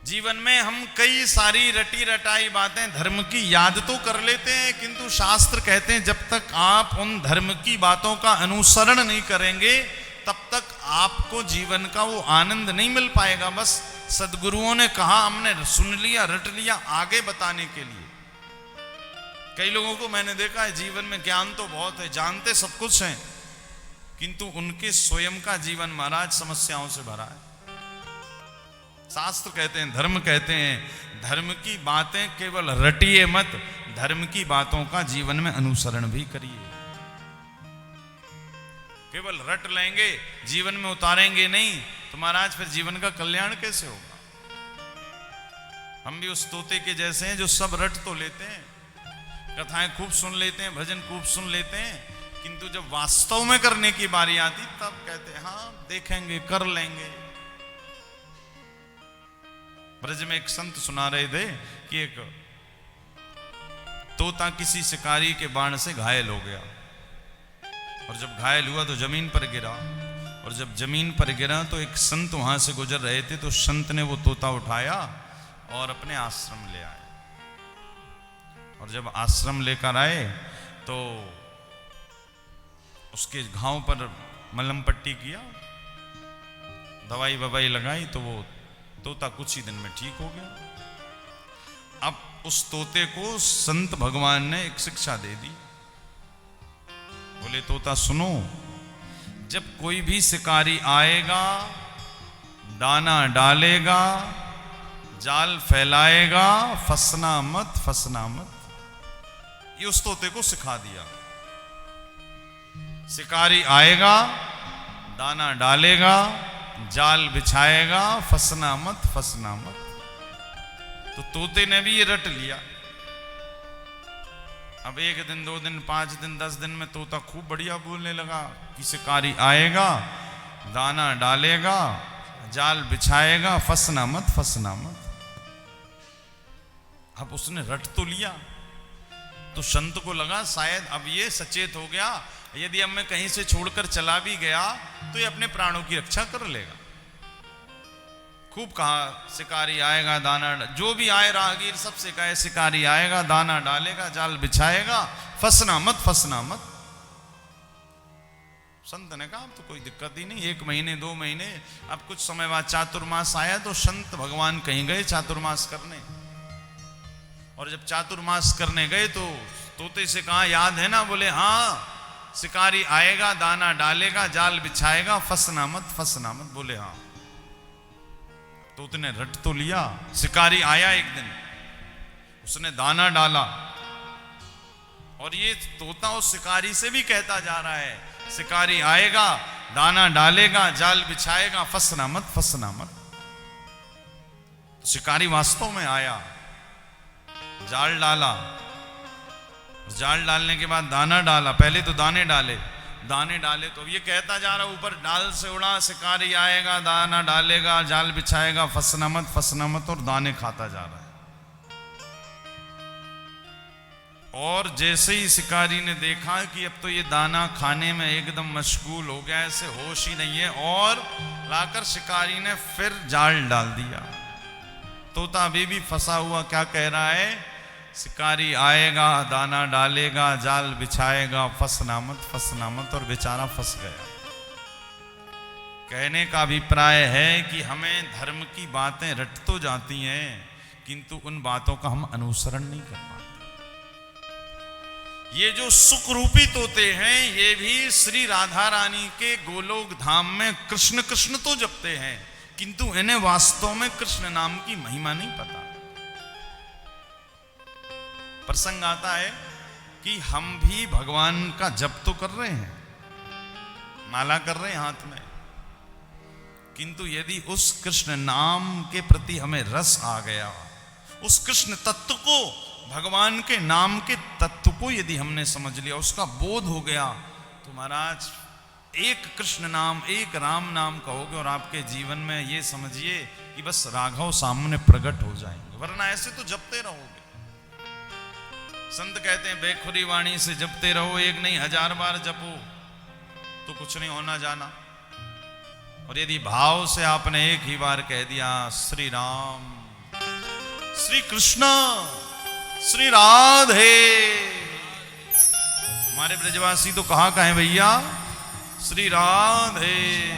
जीवन में हम कई सारी रटी रटाई बातें धर्म की याद तो कर लेते हैं, किंतु शास्त्र कहते हैं जब तक आप उन धर्म की बातों का अनुसरण नहीं करेंगे तब तक आपको जीवन का वो आनंद नहीं मिल पाएगा। बस सदगुरुओं ने कहा, हमने सुन लिया, रट लिया, आगे बताने के लिए। कई लोगों को मैंने देखा है जीवन में ज्ञान तो बहुत है, जानते सब कुछ हैं, किंतु उनके स्वयं का जीवन महाराज समस्याओं से भरा है। शास्त्र कहते हैं, धर्म कहते हैं, धर्म की बातें केवल रटिए मत, धर्म की बातों का जीवन में अनुसरण भी करिए। केवल रट लेंगे, जीवन में उतारेंगे नहीं तो महाराज फिर जीवन का कल्याण कैसे होगा। हम भी उस तोते के जैसे हैं जो सब रट तो लेते हैं, कथाएं खूब सुन लेते हैं, भजन खूब सुन लेते हैं, किंतु जब वास्तव में करने की बारी आती तब कहते हैं हाँ देखेंगे, कर लेंगे। ब्रज में एक संत सुना रहे थे कि एक तोता किसी शिकारी के बाण से घायल हो गया, और जब घायल हुआ तो जमीन पर गिरा, और जब जमीन पर गिरा तो एक संत वहां से गुजर रहे थे, तो संत ने वो तोता उठाया और अपने आश्रम ले आए। और जब आश्रम लेकर आए तो उसके घाव पर मलहम पट्टी किया, दवाई ववाई लगाई, तो वो तोता कुछ ही दिन में ठीक हो गया। अब उस तोते को संत भगवान ने एक शिक्षा दे दी। बोले तोता सुनो, जब कोई भी शिकारी आएगा, दाना डालेगा, जाल फैलाएगा, फंसना मत, फंसना मत। ये उस तोते को सिखा दिया। शिकारी आएगा, दाना डालेगा, जाल बिछाएगा, फंसना मत, फंसना मत। तो तोते ने भी ये रट लिया। अब 1 दिन 2 दिन 5 दिन 10 दिन में तोता खूब बढ़िया बोलने लगा कि शिकारी आएगा, दाना डालेगा, जाल बिछाएगा, फंसना मत, फंसना मत। अब उसने रट तो लिया, तो संत को लगा शायद अब ये सचेत हो गया, यदि अब मैं कहीं से छोड़कर चला भी गया तो ये अपने प्राणों की रक्षा कर लेगा। खूब कहा शिकारी आएगा, दाना, जो भी आए राहगीर सबसे कहे शिकारी आएगा, दाना डालेगा, जाल बिछाएगा, फंसना मत, फंसना मत। संत ने कहा अब तो कोई दिक्कत ही नहीं। 1 महीने 2 महीने, अब कुछ समय बाद चातुर्मास आया तो संत भगवान कहीं गए चातुर्मास करने, और जब चातुर्मास करने गए तो तोते से कहा याद है ना? बोले हाँ, शिकारी आएगा, दाना डालेगा, जाल बिछाएगा, फंसना मत, फंसना मत। बोले हाँ। तोते ने रट तो लिया। शिकारी आया एक दिन, उसने दाना डाला, और ये तोता उस शिकारी से भी कहता जा रहा है शिकारी आएगा, दाना डालेगा, जाल बिछाएगा, फंसना मत, फंसना मत। तो शिकारी वास्तव में आया, जाल डाला, जाल डालने के बाद दाना डाला। पहले तो दाने डाले, तो ये कहता जा रहा ऊपर डाल से उड़ा, शिकारी आएगा, दाना डालेगा, जाल बिछाएगा, फंसना मत, फंसना मत, और दाने खाता जा रहा है। और जैसे ही शिकारी ने देखा कि अब तो ये दाना खाने में एकदम मशगूल हो गया, ऐसे होश ही नहीं है, और लाकर शिकारी ने फिर जाल डाल दिया। तोता अभी भी फंसा हुआ क्या कह रहा है? शिकारी आएगा, दाना डालेगा, जाल बिछाएगा, फंसना मत, फंसना मत, और बेचारा फंस गया। कहने का अभिप्राय है कि हमें धर्म की बातें रट तो जाती हैं, किंतु उन बातों का हम अनुसरण नहीं कर पाते। ये जो सुख रूपी तोते हैं, ये भी श्री राधा रानी के गोलोक धाम में कृष्ण कृष्ण तो जपते हैं, किंतु इन्हें वास्तव में कृष्ण नाम की महिमा नहीं पता। प्रसंग आता है कि हम भी भगवान का जप तो कर रहे हैं, माला कर रहे हैं हाथ में, किंतु यदि उस कृष्ण नाम के प्रति हमें रस आ गया, उस कृष्ण तत्व को, भगवान के नाम के तत्व को यदि हमने समझ लिया, उसका बोध हो गया, तो महाराज एक कृष्ण नाम, एक राम नाम कहोगे और आपके जीवन में ये समझिए कि बस राघव सामने प्रकट हो जाएंगे, वरना ऐसे तो जपते रहोगे। संत कहते हैं बेखुरी वाणी से जपते रहो, 1 नहीं 1000 बार जपो तो कुछ नहीं होना जाना। और यदि भाव से आपने एक ही बार कह दिया श्री राम श्री कृष्ण, श्री राधे। हमारे ब्रजवासी तो कहाँ का है भैया? श्री राधे।